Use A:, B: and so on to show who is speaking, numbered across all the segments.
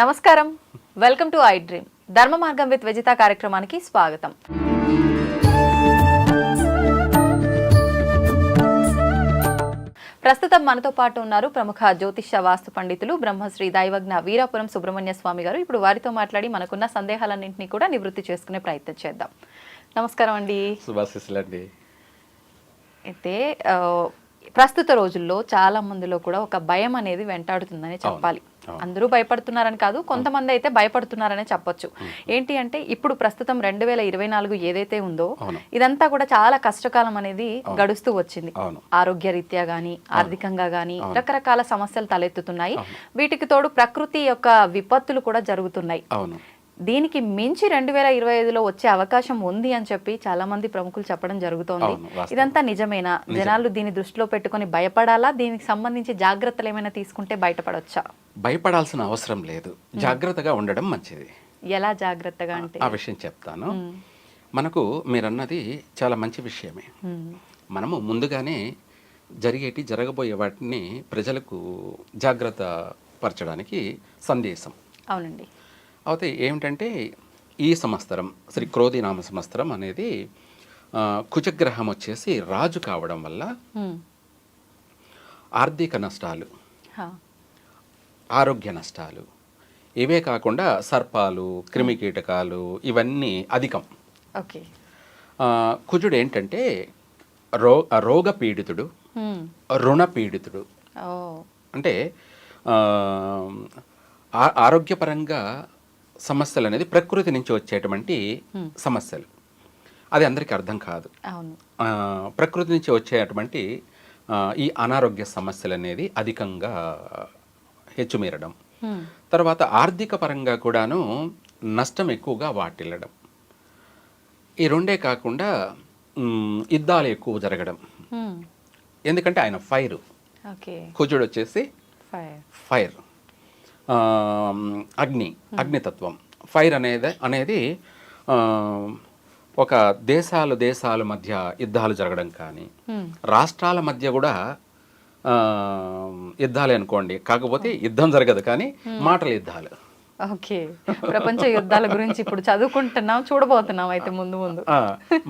A: నమస్కారం, welcome to I dream. ధర్మ మార్గం విత్ విజిత కార్యక్రమానికి స్వాగతం. ప్రస్తుతం మనతో పాటు ఉన్నారు ప్రముఖ జ్యోతిష్య వాస్తు పండితులు బ్రహ్మశ్రీ దైవజ్ఞ వీరాపురం సుబ్రహ్మణ్య స్వామి గారు. ఇప్పుడు వారితో మాట్లాడి మనకున్న సందేహాలన్నింటినీ కూడా నివృత్తి చేసుకునే ప్రయత్నం చేద్దాం. నమస్కారం అండి.
B: శుభాశీస్సులండి.
A: అయితే ప్రస్తుత రోజుల్లో చాలా మందిలో కూడా ఒక భయం అనేది వెంటాడుతుందని చెప్పాలి. అందరూ భయపడుతున్నారని కాదు, కొంతమంది అయితే భయపడుతున్నారనే చెప్పొచ్చు. ఏంటి అంటే ఇప్పుడు ప్రస్తుతం 2024 ఏదైతే ఉందో ఇదంతా కూడా చాలా కష్టకాలం అనేది గడుస్తూ వచ్చింది. ఆరోగ్య రీత్యా గానీ, ఆర్థికంగా గానీ రకరకాల సమస్యలు తలెత్తుతున్నాయి. వీటికి తోడు ప్రకృతి యొక్క విపత్తులు కూడా జరుగుతున్నాయి. దీనికి మించి 2025లో వచ్చే అవకాశం ఉంది అని చెప్పి చాలా మంది ప్రముఖులు చెప్పడం జరుగుతోంది. ఇదంతా నిజమేనా? జనాలు దీన్ని దృష్టిలో పెట్టుకొని భయపడాలా? దీనికి సంబంధించి జాగ్రత్తలు ఏమైనా తీసుకుంటే బయటపడొచ్చా?
B: భయపడాల్సిన అవసరం లేదు, జాగ్రత్తగా ఉండడం మంచిది.
A: ఎలా జాగ్రత్తగా అంటే
B: ఆ విషయం చెప్తాను. మనకు మీరన్నది చాలా మంచి విషయమే. మనము ముందుగానే జరగబోయే వాటిని ప్రజలకు జాగ్రత్త పరచడానికి సందేశం.
A: అవునండి.
B: అయితే ఏమిటంటే ఈ సంవత్సరం శ్రీ క్రోధినామ సంవత్సరం అనేది కుజగ్రహం వచ్చేసి రాజు కావడం వల్ల ఆర్థిక నష్టాలు, ఆరోగ్య నష్టాలు, ఇవే కాకుండా సర్పాలు, క్రిమికీటకాలు ఇవన్నీ అధికం. కుజుడు ఏంటంటే రోగ పీడితుడు, రుణ పీడితుడు. అంటే ఆరోగ్యపరంగా సమస్యలు అనేది ప్రకృతి నుంచి వచ్చేటువంటి సమస్యలు. అది అందరికీ అర్థం కాదు. ప్రకృతి నుంచి వచ్చేటువంటి ఈ అనారోగ్య సమస్యలు అనేది అధికంగా హెచ్చుమీరడం, తర్వాత ఆర్థిక పరంగా కూడాను నష్టం ఎక్కువగా వాటిల్లడం, ఈ రెండే కాకుండా యుద్ధాలు ఎక్కువ జరగడం. ఎందుకంటే ఆయన ఫైర్, కుజుడు వచ్చేసి ఫైర్, అగ్నితత్వం. ఫైర్ అనేది ఒక దేశాల మధ్య యుద్ధాలు జరగడం కానీ, రాష్ట్రాల మధ్య కూడా యుద్ధాలే అనుకోండి. కాకపోతే యుద్ధం జరగదు కానీ మాటల యుద్ధాలు.
A: ఓకే, ప్రపంచ యుద్ధాల గురించి ఇప్పుడు చదువుకుంటున్నాం, చూడబోతున్నాం. అయితే ముందు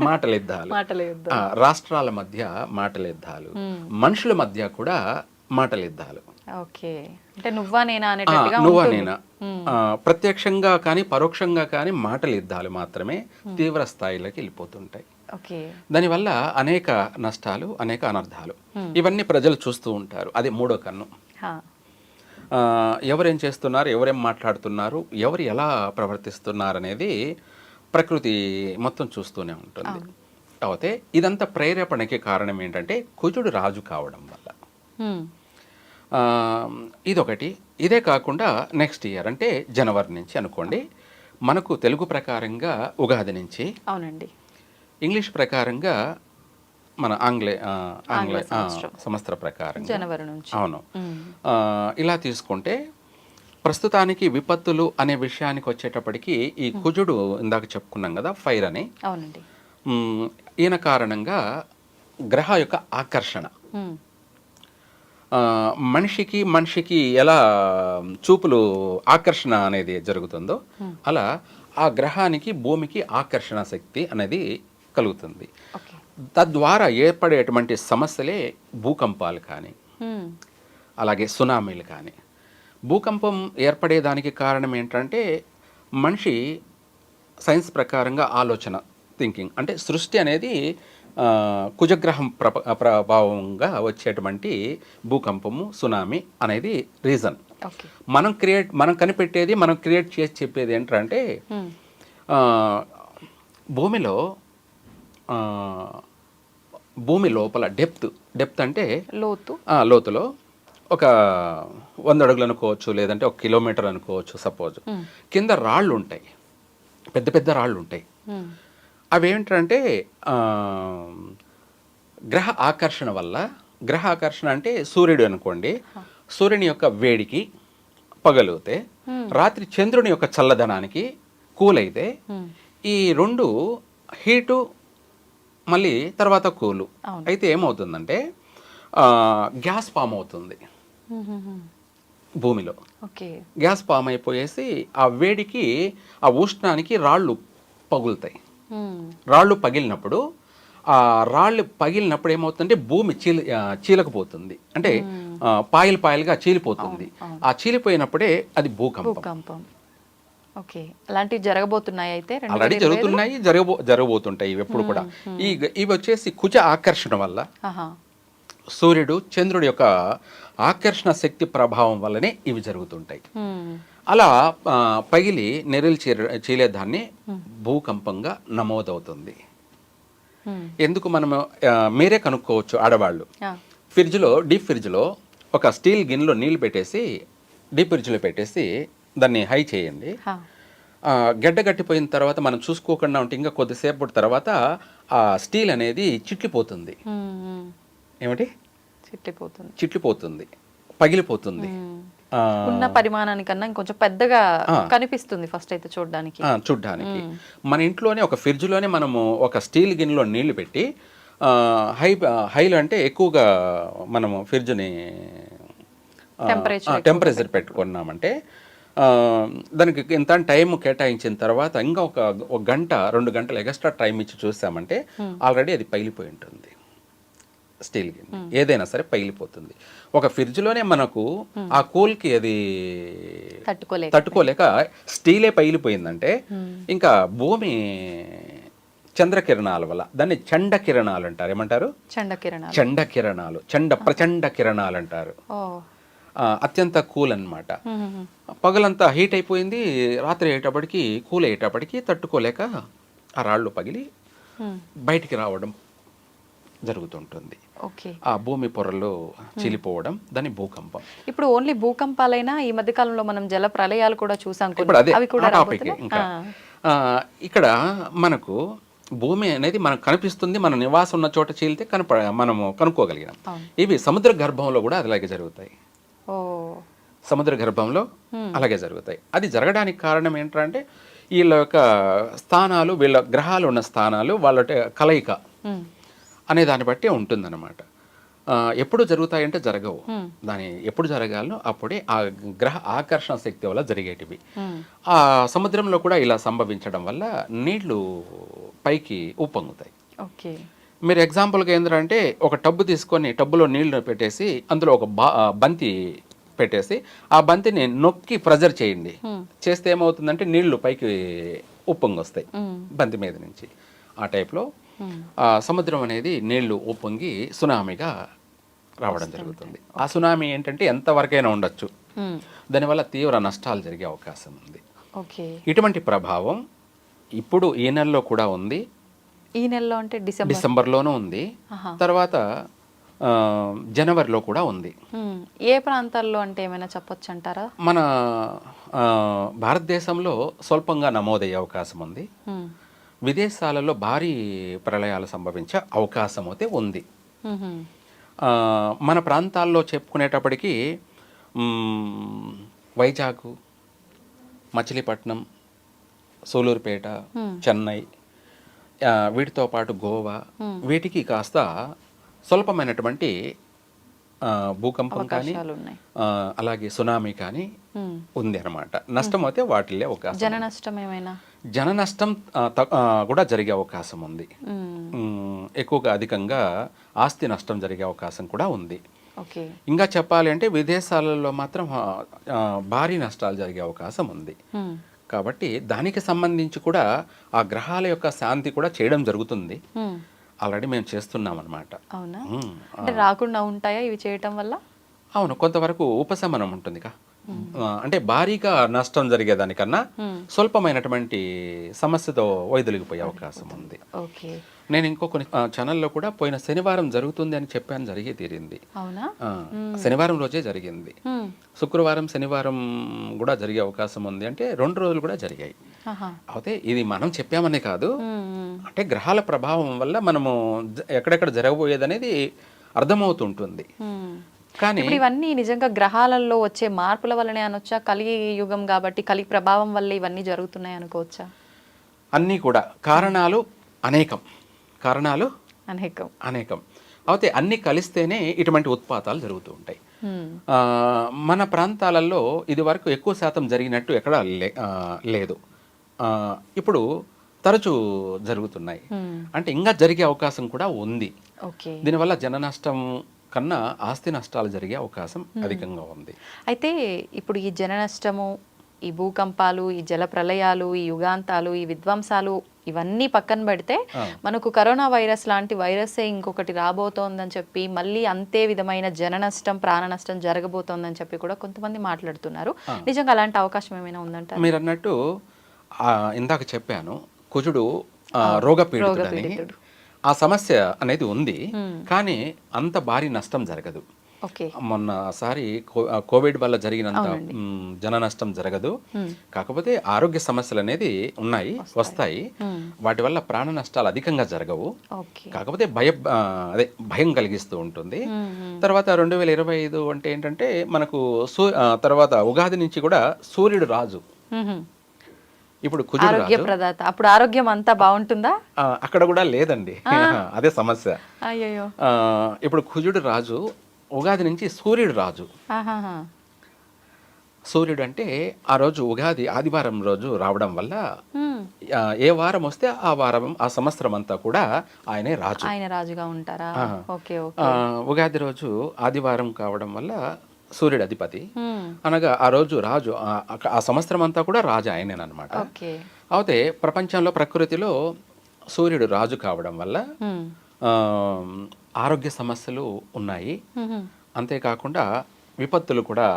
B: మాటల యుద్ధాలు, రాష్ట్రాల మధ్య మాటల యుద్ధాలు, మనుషుల మధ్య కూడా మాటల యుద్ధాలు.
A: ఓకే, అంటే నువ్వా నేనా
B: ప్రత్యక్షంగా కానీ పరోక్షంగా కానీ మాటల యుద్ధాలు మాత్రమే తీవ్ర స్థాయిలోకి వెళ్ళిపోతుంటాయి. దానివల్ల అనేక నష్టాలు, అనేక అనర్థాలు ఇవన్నీ ప్రజలు చూస్తూ ఉంటారు. అది మూడో కన్ను. ఎవరేం చేస్తున్నారు, ఎవరేం మాట్లాడుతున్నారు, ఎవరు ఎలా ప్రవర్తిస్తున్నారు అనేది ప్రకృతి మొత్తం చూస్తూనే ఉంటుంది. అయితే ఇదంతా ప్రేరేపణకి కారణం ఏంటంటే కుజుడు రాజు కావడం వల్ల. ఇదొకటి. ఇదే కాకుండా నెక్స్ట్ ఇయర్ అంటే జనవరి నుంచి అనుకోండి, మనకు తెలుగు ప్రకారంగా ఉగాది నుంచి, అవునండి, ఇంగ్లీష్ ప్రకారంగా మన ఆంగ్ల సంవత్సర ప్రకారం
A: జనవరి నుంచి.
B: అవును. ఇలా తీసుకుంటే ప్రస్తుతానికి విపత్తులు అనే విషయానికి వచ్చేటప్పటికి ఈ కుజుడు ఇందాక చెప్పుకున్నాం కదా, ఫైర్ అని.
A: అవునండి.
B: ఈయన కారణంగా గ్రహ యొక్క ఆకర్షణ, మనిషికి ఎలా చూపులు ఆకర్షణ అనేది జరుగుతుందో అలా ఆ గ్రహానికి, భూమికి ఆకర్షణ శక్తి అనేది కలుగుతుంది. తద్వారా ఏర్పడేటువంటి సమస్యలే భూకంపాలు కానీ, అలాగే సునామీలు కానీ. భూకంపం ఏర్పడేదానికి కారణం ఏంటంటే మనిషి సైన్స్ ప్రకారంగా ఆలోచన, థింకింగ్. అంటే సృష్టి అనేది కుజగ్రహం ప్రభావంగా వచ్చేటువంటి భూకంపము, సునామీ అనేది రీజన్. మనం కనిపెట్టేది, మనం క్రియేట్ చేసి చెప్పేది ఏంటంటే భూమి లోపల డెప్త్ అంటే లోతులో ఒక 100 అడుగులు అనుకోవచ్చు, లేదంటే 1 కిలోమీటర్ అనుకోవచ్చు. సపోజ్ కింద రాళ్ళు ఉంటాయి, పెద్ద పెద్ద రాళ్ళు ఉంటాయి. అవేంటంటే గ్రహ ఆకర్షణ వల్ల, గ్రహ ఆకర్షణ అంటే సూర్యుడు అనుకోండి, సూర్యుని యొక్క వేడికి పగలితే, రాత్రి చంద్రుని యొక్క చల్లదనానికి కూల్ అయితే, ఈ రెండు హీటు మళ్ళీ తర్వాత కూలు అయితే ఏమవుతుందంటే గ్యాస్ ఫామ్ అవుతుంది. భూమిలో.
A: ఓకే.
B: గ్యాస్ ఫామ్ అయిపోయేసి ఆ వేడికి ఆ ఉష్ణానికి రాళ్ళు పగులుతాయి. రాళ్ళు పగిలినప్పుడు ఆ రాళ్ళు పగిలినప్పుడు ఏమవుతుందంటే భూమి చీలకపోతుంది, అంటే పాయలు పాయలుగా చీలిపోతుంది. ఆ చీలిపోయినప్పుడే అది భూకంపం.
A: ఓకే. అలాంటివి జరగబోతున్నాయి అయితే
B: ఆల్రెడీ జరుగుతున్నాయి, జరగబోతుంటాయి ఇవి ఎప్పుడు కూడా. ఇవి వచ్చేసి కుజ ఆకర్షణ వల్ల, సూర్యుడు చంద్రుడి యొక్క ఆకర్షణ శక్తి ప్రభావం వల్లనే ఇవి జరుగుతుంటాయి. అలా పగిలి నెరలు చీలేదాన్ని భూకంపంగా నమోదవుతుంది. ఎందుకు మనము మీరే కనుక్కోవచ్చు ఆడవాళ్ళు. డీప్ ఫ్రిడ్జ్లో ఒక స్టీల్ గిన్నెలో నీళ్లు పెట్టేసి డీప్ ఫ్రిడ్జ్లో పెట్టేసి దాన్ని హై చేయండి. గడ్డ కట్టిపోయిన తర్వాత మనం చూసుకోకుండా ఉంటే ఇంకా కొద్దిసేపటి తర్వాత ఆ స్టీల్ అనేది చిట్లిపోతుంది. ఏమిటి చిట్లిపోతుంది, పగిలిపోతుంది.
A: ఉన్న పరిమాణానికన్నా ఇంకొంచెం పెద్దగా కనిపిస్తుంది ఫస్ట్ అయితే చూడడానికి.
B: మన ఇంట్లోనే ఒక ఫ్రిడ్జ్లోనే మనము ఒక స్టీల్ గిన్నెలో నీళ్లు పెట్టి హైలో అంటే ఎక్కువగా మనము ఫ్రిడ్జ్ని టెంపరేచర్ పెట్టుకున్నామంటే దానికి ఇంత టైం కేటాయించిన తర్వాత ఇంకా ఒక గంట 2 గంటలు ఎక్స్ట్రా టైం ఇచ్చి చూసామంటే ఆల్రెడీ అది పగిలిపోయి ఉంటుంది. స్టీల్ గిన్నె ఏదైనా సరే పగిలిపోతుంది. ఒక ఫ్రిడ్జ్లోనే మనకు ఆ కూల్కి అది తట్టుకోలేక స్టీలే పగిలిపోయిందంటే ఇంకా భూమి చంద్రకిరణాల వల్ల, దాన్ని చండ కిరణాలు అంటారు. ఏమంటారు? ప్రచండ కిరణాలు అంటారు. అత్యంత కూల్ అన్నమాట. పగలంతా హీట్ అయిపోయింది, రాత్రి అయ్యేటప్పటికి కూల్ అయ్యేటప్పటికి తట్టుకోలేక ఆ రాళ్ళు పగిలి బయటికి రావడం జరుగుతుంటుంది. ఆ భూమి పొరలు చీలిపోవడం, దాన్ని భూకంపం.
A: ఇప్పుడు ఓన్లీ భూకంపాలైనా ఈ మధ్య కాలంలో మనం జల ప్రళయాలు కూడా చూసాం.
B: ఇక్కడ మనకు భూమి అనేది మనకు కనిపిస్తుంది, మన నివాసం ఉన్న చోట చీలితే మనము కనుక్కోగలిగినాం. ఇవి సముద్ర గర్భంలో కూడా అలాగే జరుగుతాయి. సముద్ర గర్భంలో అలాగే జరుగుతాయి. అది జరగడానికి కారణం ఏంటంటే వీళ్ళ యొక్క స్థానాలు, వీళ్ళ గ్రహాలు ఉన్న స్థానాలు, వాళ్ళ కలయిక అనే దాన్ని బట్టి ఉంటుందన్నమాట. ఎప్పుడు జరుగుతాయంటే జరగవు. దాని ఎప్పుడు జరగాలో అప్పుడే ఆ గ్రహ ఆకర్షణ శక్తి వల్ల జరిగేటివి. ఆ సముద్రంలో కూడా ఇలా సంభవించడం వల్ల నీళ్లు పైకి ఉప్పొంగుతాయి. మీరు ఎగ్జాంపుల్గా ఏంటంటే ఒక టబ్బు తీసుకొని టబ్బులో నీళ్లు పెట్టేసి అందులో ఒక బంతి పెట్టేసి ఆ బంతిని నొక్కి ప్రెజర్ చేయండి. చేస్తే ఏమవుతుందంటే నీళ్లు పైకి ఉప్పొంగి వస్తాయి బంతి మీద నుంచి. ఆ టైప్లో సముద్రం అనేది నీళ్లు ఉప్పొంగి సునామీగా రావడం జరుగుతుంది. ఆ సునామీ ఏంటంటే ఎంతవరకైనా ఉండొచ్చు. దానివల్ల తీవ్ర నష్టాలు జరిగే అవకాశం ఉంది. ఇటువంటి ప్రభావం ఇప్పుడు ఈ నెలలో కూడా ఉంది.
A: ఈ నెలలో అంటే
B: డిసెంబర్లోనూ ఉంది, తర్వాత జనవరిలో కూడా ఉంది.
A: ఏ ప్రాంతాల్లో అంటే ఏమైనా చెప్పొచ్చు అంటారా?
B: మన భారతదేశంలో స్వల్పంగా నమోదయ్యే అవకాశం ఉంది. విదేశాలలో భారీ ప్రళయాలు సంభవించే అవకాశం అయితే ఉంది. మన ప్రాంతాల్లో చెప్పుకునేటప్పటికీ వైజాగ్, మచిలీపట్నం, సూలూరుపేట, చెన్నై, వీటితో పాటు గోవా, వీటికి కాస్త స్వల్పమైనటువంటి భూకంపం కానీ అలాగే సునామీ కానీ ఉంది అన్నమాట. నష్టం అయితే వాటిల్లే అవకాశం. జన నష్టం కూడా జరిగే అవకాశం ఉంది. ఎక్కువగా అధికంగా ఆస్తి నష్టం జరిగే అవకాశం కూడా ఉంది. ఇంకా చెప్పాలి అంటే విదేశాలలో మాత్రం భారీ నష్టాలు జరిగే అవకాశం ఉంది. కాబట్టి దానికి సంబంధించి కూడా ఆ గ్రహాల యొక్క శాంతి కూడా చేయడం జరుగుతుంది. ఆల్రెడీ మేము చేస్తున్నాం అన్నమాట.
A: అవునా? అంటే రాకుండా ఉంటాయా ఇవి చేయటం వల్ల?
B: అవును, కొంతవరకు ఉపశమనం ఉంటుంది. అంటే భారీగా నష్టం జరిగేదానికన్నా స్వల్పమైనటువంటి సమస్యతో వైదొలిగిపోయే అవకాశం ఉంది. నేను ఇంకో కొన్ని ఛానల్లో కూడా పోయిన శనివారం జరుగుతుంది అని చెప్పాను, జరిగి తీరింది. శనివారం రోజే జరిగింది. శుక్రవారం, శనివారం కూడా జరిగే అవకాశం ఉంది. అంటే 2 రోజులు కూడా జరిగాయి. అయితే ఇది మనం చెప్పామనే కాదు, అంటే గ్రహాల ప్రభావం వల్ల మనము ఎక్కడెక్కడ జరగబోయేది అనేది అర్థమవుతుంటుంది. కానీ
A: ఇవన్నీ నిజంగా గ్రహాలలో వచ్చే మార్పుల వల్లనే అనొచ్చా? కలి యుగం కాబట్టి కలి ప్రభావం వల్ల ఇవన్నీ జరుగుతున్నాయి అనుకోవచ్చా?
B: అన్నీ కూడా కారణాలు అనేకం. అయితే అన్నీ కలిస్తేనే ఇటువంటి ఉత్పాతాలు జరుగుతూ ఉంటాయి. మన ప్రాంతాలలో ఇది వరకు ఎక్కువ శాతం జరిగినట్టు ఎక్కడా లేదు. ఇప్పుడు తరచూ జరుగుతున్నాయి. అంటే ఇంకా జరిగే అవకాశం కూడా ఉంది. దీనివల్ల జన నష్టం కన్నా ఆస్తి నష్టాలు జరిగే అవకాశం అధికంగా ఉంది.
A: అయితే ఇప్పుడు ఈ జన నష్టము, ఈ భూకంపాలు, ఈ జల ప్రళయాలు, ఈ యుగాంతాలు, ఈ విధ్వంసాలు ఇవన్నీ పక్కన పెడితే మనకు కరోనా వైరస్ లాంటి వైరసే ఇంకొకటి రాబోతోందని చెప్పి మళ్ళీ అంతే విధమైన జన నష్టం, ప్రాణ నష్టం జరగబోతోందని చెప్పి కూడా కొంతమంది మాట్లాడుతున్నారు. నిజంగా అలాంటి అవకాశం ఏమైనా ఉందంటారా?
B: మీరు అన్నట్టు ఇందాక చెప్పాను, కుజుడు రోగపీడితుడని. ఆ సమస్య అనేది ఉంది, కానీ అంత భారీ నష్టం జరగదు. మొన్నసారి కోవిడ్ వల్ల జరిగినంత జన నష్టం జరగదు. కాకపోతే ఆరోగ్య సమస్యలు అనేది ఉన్నాయి, వస్తాయి. వాటి వల్ల ప్రాణ నష్టాలు అధికంగా జరగవు. కాకపోతే భయం కలిగిస్తూ ఉంటుంది. తర్వాత 2025 అంటే ఏంటంటే మనకు తర్వాత ఉగాది నుంచి కూడా సూర్యుడు రాజు. ఇప్పుడు కుజుడు రాజు.
A: అప్పుడు ఆరోగ్యం అంతా బాగుంటుందా?
B: అక్కడ కూడా లేదండి, అదే సమస్య. ఇప్పుడు కుజుడు రాజు, ఉగాది నుంచి సూర్యుడు రాజు. సూర్యుడు అంటే ఆ రోజు ఉగాది ఆదివారం రోజు రావడం వల్ల ఏ వారం వస్తే ఆ వారం, ఆ సంవత్సరం అంతా కూడా ఆయనే రాజు.
A: ఆయన రాజుగా ఉంటారా?
B: ఉగాది రోజు ఆదివారం కావడం వల్ల సూర్యుడు అధిపతి. అనగా ఆ రోజు రాజు, ఆ సంవత్సరం అంతా కూడా రాజు ఆయనేనమాట. అయితే ప్రపంచంలో, ప్రకృతిలో సూర్యుడు రాజు కావడం వల్ల ఆరోగ్య సమస్యలు ఉన్నాయి. అంతేకాకుండా విపత్తులు కూడా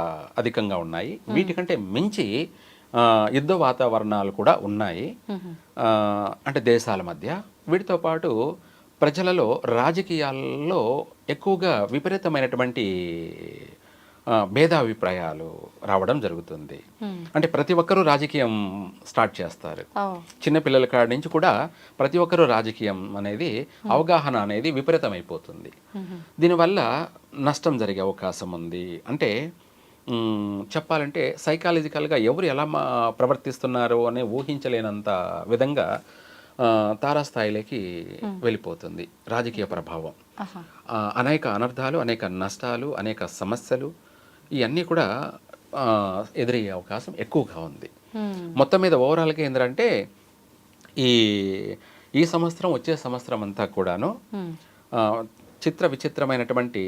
B: అధికంగా ఉన్నాయి. వీటికంటే మించి యుద్ధ వాతావరణాలు కూడా ఉన్నాయి, అంటే దేశాల మధ్య. వీటితో పాటు ప్రజలలో, రాజకీయాల్లో ఎక్కువగా విపరీతమైనటువంటి భేదాభిప్రాయాలు రావడం జరుగుతుంది. అంటే ప్రతి ఒక్కరూ రాజకీయం స్టార్ట్ చేస్తారు. చిన్నపిల్లల కాడి నుంచి కూడా ప్రతి ఒక్కరూ రాజకీయం అనేది, అవగాహన అనేది విపరీతమైపోతుంది. దీనివల్ల నష్టం జరిగే అవకాశం ఉంది. అంటే చెప్పాలంటే సైకాలజికల్గా ఎవరు ఎలా ప్రవర్తిస్తున్నారో అనే ఊహించలేనంత విధంగా తారాస్థాయిలోకి వెళ్ళిపోతుంది రాజకీయ ప్రభావం. అనేక అనర్థాలు, అనేక నష్టాలు, అనేక సమస్యలు ఇవన్నీ కూడా ఎదురయ్యే అవకాశం ఎక్కువగా ఉంది. మొత్తం మీద ఓవరాల్గా ఏంటంటే ఈ సంవత్సరం, వచ్చే సంవత్సరం అంతా కూడాను విచిత్రమైనటువంటి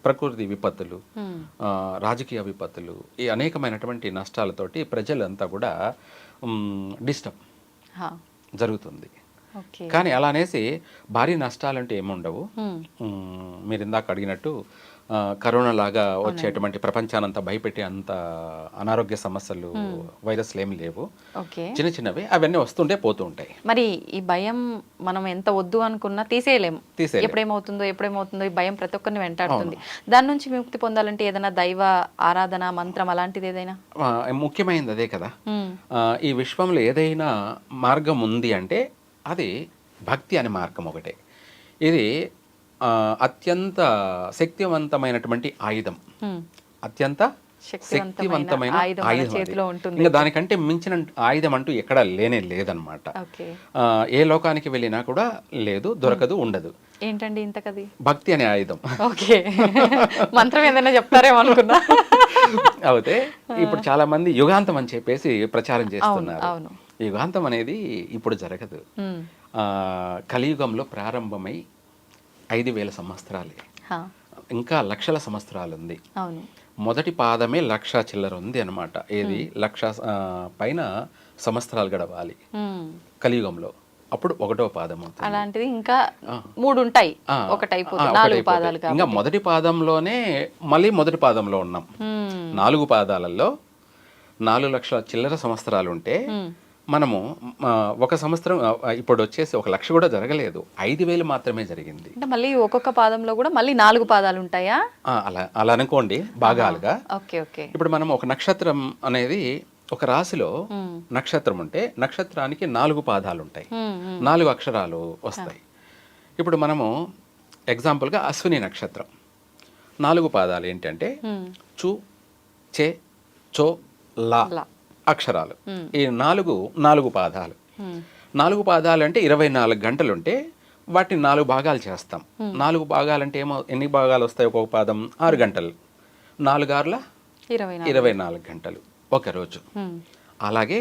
B: ప్రకృతి విపత్తులు, రాజకీయ విపత్తులు, ఈ అనేకమైనటువంటి నష్టాలతోటి ప్రజలంతా కూడా డిస్టర్బ్ జరుగుతుంది. కానీ అలా అనేసి భారీ నష్టాలంటే ఏముండవు. మీరు ఇందాక అడిగినట్టు కరోనా లాగా వచ్చేటువంటి ప్రపంచానంతా భయపెట్టే అంత అనారోగ్య సమస్యలు, వైరస్లు ఏమి లేవు. చిన్న చిన్నవి అవన్నీ వస్తుంటే పోతూ ఉంటాయి.
A: మరి ఈ భయం మనం ఎంత వద్దు అనుకున్నా తీసేయలేము. ఎప్పుడేమవుతుందో ఈ భయం ప్రతి ఒక్కరిని వెంటాడుతుంది. దాని నుంచి విముక్తి పొందాలంటే ఏదైనా దైవ ఆరాధన, మంత్రం అలాంటిది ఏదైనా?
B: ముఖ్యమైనది అదే కదా. ఈ విశ్వంలో ఏదైనా మార్గం ఉంది అంటే అది భక్తి అనే మార్గం ఒకటే. ఇది అత్యంత శక్తివంతమైనటువంటి ఆయుధం, అత్యంత శక్తివంతమైన ఆయుధం. ఇంకా దానికంటే మించిన ఆయుధం అంటూ ఎక్కడా లేదనమాట. ఏ లోకానికి వెళ్ళినా కూడా లేదు, దొరకదు, ఉండదు.
A: ఏంటండి ఇంతకది?
B: భక్తి అనే ఆయుధం.
A: ఓకే, మంత్రం ఏదైనా చెప్తారేమో అనుకున్నా.
B: అయితే ఇప్పుడు చాలా మంది యుగాంతం అని చెప్పేసి ప్రచారం చేస్తున్నారు. యుగాంతం అనేది ఇప్పుడు జరగదు. కలియుగంలో ప్రారంభమై 5,000 సంవత్సరాలే, ఇంకా లక్షల సంవత్సరాలు ఉంది. మొదటి పాదమే 1,00,000 చిల్లర ఉంది అనమాట. ఏది 1,00,000 పైన సంవత్సరాలు గడవాలి కలియుగంలో, అప్పుడు 1వ పాదం అవుతుంది.
A: అలాంటిది ఇంకా 3 ఉంటాయి, ఇంకా
B: మొదటి పాదంలోనే మళ్ళీ మొదటి పాదంలో ఉన్నాం. 4 పాదాలలో 4,00,000 చిల్లర సంవత్సరాలు ఉంటే మనము ఒక సంవత్సరం ఇప్పుడు వచ్చేసి 1,00,000 కూడా జరగలేదు, 5,000 మాత్రమే జరిగింది.
A: అంటే మళ్ళీ ఒక్కొక్క పాదంలో కూడా మళ్ళీ 4 పాదాలు ఉంటాయా?
B: అలా అనుకోండి భాగాలుగా. ఇప్పుడు మనం ఒక నక్షత్రం అనేది, ఒక రాశిలో నక్షత్రం ఉంటే నక్షత్రానికి 4 పాదాలు ఉంటాయి, 4 అక్షరాలు వస్తాయి. ఇప్పుడు మనము ఎగ్జాంపుల్గా అశ్విని నక్షత్రం 4 పాదాలు ఏంటంటే చు, చే, చో, లా అక్షరాలు. ఈ 4 పాదాలు. 4 పాదాలు అంటే 24 గంటలు ఉంటే వాటిని 4 భాగాలు చేస్తాం. 4 భాగాలంటే ఎన్ని భాగాలు వస్తాయి? ఒక్కొక్క పాదం 6 గంటలు, 4 ఆర్ల 24 గంటలు ఒక రోజు. అలాగే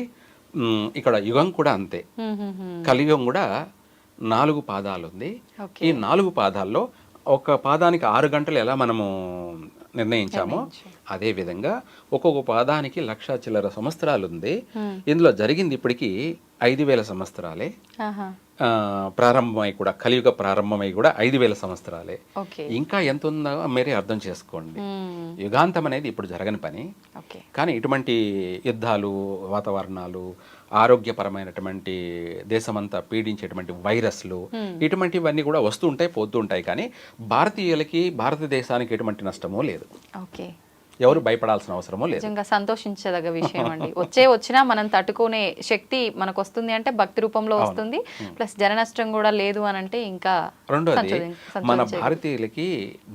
B: ఇక్కడ యుగం కూడా అంతే. కలియుగం కూడా 4 పాదాలు ఉంది. ఈ 4 పాదాల్లో ఒక పాదానికి 6 గంటలు ఎలా మనము నిర్ణయించామో అదే విధంగా ఒక్కొక్క పాదానికి 1,00,000 చిల్లర సంవత్సరాలు ఉంది. ఇందులో జరిగింది ఇప్పటికీ 5,000 సంవత్సరాలే. ప్రారంభమై కూడా కలియుగ ప్రారంభమై కూడా 5,000 సంవత్సరాలే. ఇంకా ఎంత ఉందో మీరే అర్థం చేసుకోండి. యుగాంతం అనేది ఇప్పుడు జరగని పని. కానీ ఇటువంటి యుద్ధాలు, వాతావరణాలు, ఆరోగ్యపరమైనటువంటి దేశమంతా పీడించేటువంటి వైరస్లు, ఇటువంటివన్నీ కూడా వస్తూ ఉంటాయి, పోతూ ఉంటాయి. కానీ భారతీయులకి, భారతదేశానికి ఎటువంటి నష్టమూ లేదు. ఎవరు భయపడాల్సిన అవసరమో లేదు.
A: నిజంగా సంతోషించదగ్గ విషయం అండి. వచ్చినా మనం తట్టుకునే శక్తి మనకు వస్తుంది అంటే భక్తి రూపంలో వస్తుంది. ప్లస్ జన నష్టం కూడా లేదు అని అంటే ఇంకా.
B: రెండోది, మన భారతీయులకి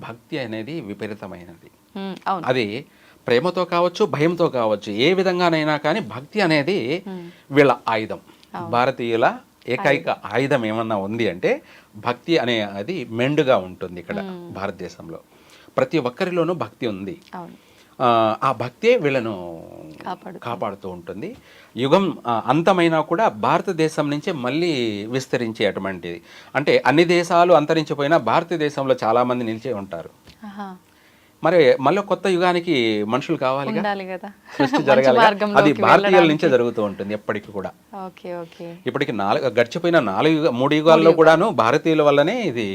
B: భక్తి అనేది విపరీతమైనది. అది ప్రేమతో కావచ్చు, భయంతో కావచ్చు, ఏ విధంగానైనా కానీ భక్తి అనేది వీళ్ళ ఆయుధం. భారతీయుల ఏకైక ఆయుధం ఏమన్నా ఉంది అంటే భక్తి అనే అది మెండుగా ఉంటుంది ఇక్కడ భారతదేశంలో. ప్రతి ఒక్కరిలోనూ భక్తి ఉంది. ఆ భక్తే వీళ్ళను కాపాడుతూ ఉంటుంది. యుగం అంతమైనా కూడా భారతదేశం నుంచే మళ్ళీ విస్తరించే అటువంటిది. అంటే అన్ని దేశాలు అంతరించిపోయినా భారతదేశంలో చాలామంది నిలిచే ఉంటారు. మరి మళ్ళీ కొత్త యుగానికి మనుషులు కావాలి కదా, సృష్టి జరగాలి. అది భారతీయుల నుంచే జరుగుతూ ఉంటుంది ఎప్పటికీ కూడా. ఇప్పటికి గడిచిపోయిన 3 యుగాల్లో కూడాను భారతీయుల వల్లనే ఇది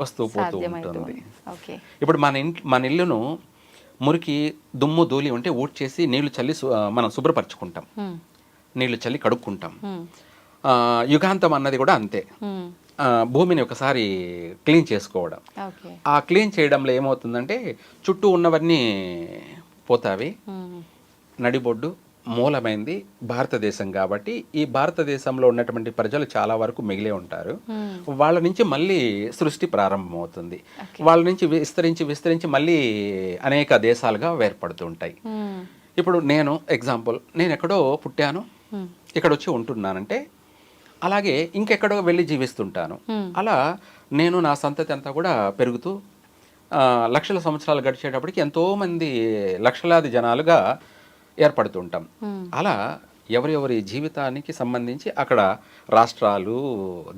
B: వస్తూ పోతూ ఉంటుంది. ఇప్పుడు మన ఇల్లును మురికి, దుమ్ము, ధూళి ఉంటే ఊడ్చేసి నీళ్లు చల్లి మనం శుభ్రపరచుకుంటాం, నీళ్లు చల్లి కడుక్కుంటాం. యుగాంతం అన్నది కూడా అంతే. భూమిని ఒకసారి క్లీన్ చేసుకోవడం. ఆ క్లీన్ చేయడంలో ఏమవుతుందంటే చుట్టూ ఉన్నవన్నీ పోతావి. నడిబొడ్డు మూలమైంది భారతదేశం కాబట్టి ఈ భారతదేశంలో ఉన్నటువంటి ప్రజలు చాలా వరకు మిగిలే ఉంటారు. వాళ్ళ నుంచి మళ్ళీ సృష్టి ప్రారంభమవుతుంది. వాళ్ళ నుంచి విస్తరించి మళ్ళీ అనేక దేశాలుగా ఏర్పడుతూ ఉంటాయి. ఇప్పుడు నేను ఎగ్జాంపుల్, నేను ఎక్కడో పుట్టాను, ఇక్కడ వచ్చి ఉంటున్నానంటే అలాగే ఇంకెక్కడో వెళ్ళి జీవిస్తుంటాను. అలా నేను నా సంతతి అంతా కూడా పెరుగుతూ లక్షల సంవత్సరాలు గడిచేటప్పటికి ఎంతోమంది లక్షలాది జనాలుగా ఏర్పడుతుంటాం. అలా ఎవరెవరి జీవితానికి సంబంధించి అక్కడ రాష్ట్రాలు,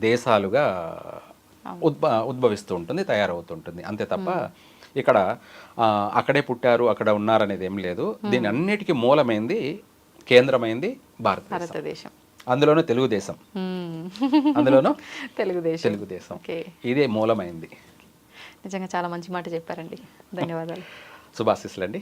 B: దేశాలుగా ఉద్భవిస్తూ ఉంటుంది, తయారవుతుంటుంది. అంతే తప్ప ఇక్కడ అక్కడే పుట్టారు, అక్కడ ఉన్నారనేది ఏం లేదు. దీని అన్నిటికీ మూలమైంది, కేంద్రమైంది భారతదేశం. అందులోనూ తెలుగుదేశం. తెలుగుదేశం ఇదే మూలమైంది.
A: నిజంగా చాలా మంచి మాట చెప్పారండి. ధన్యవాదాలు.
B: శుభాశీస్సులండి.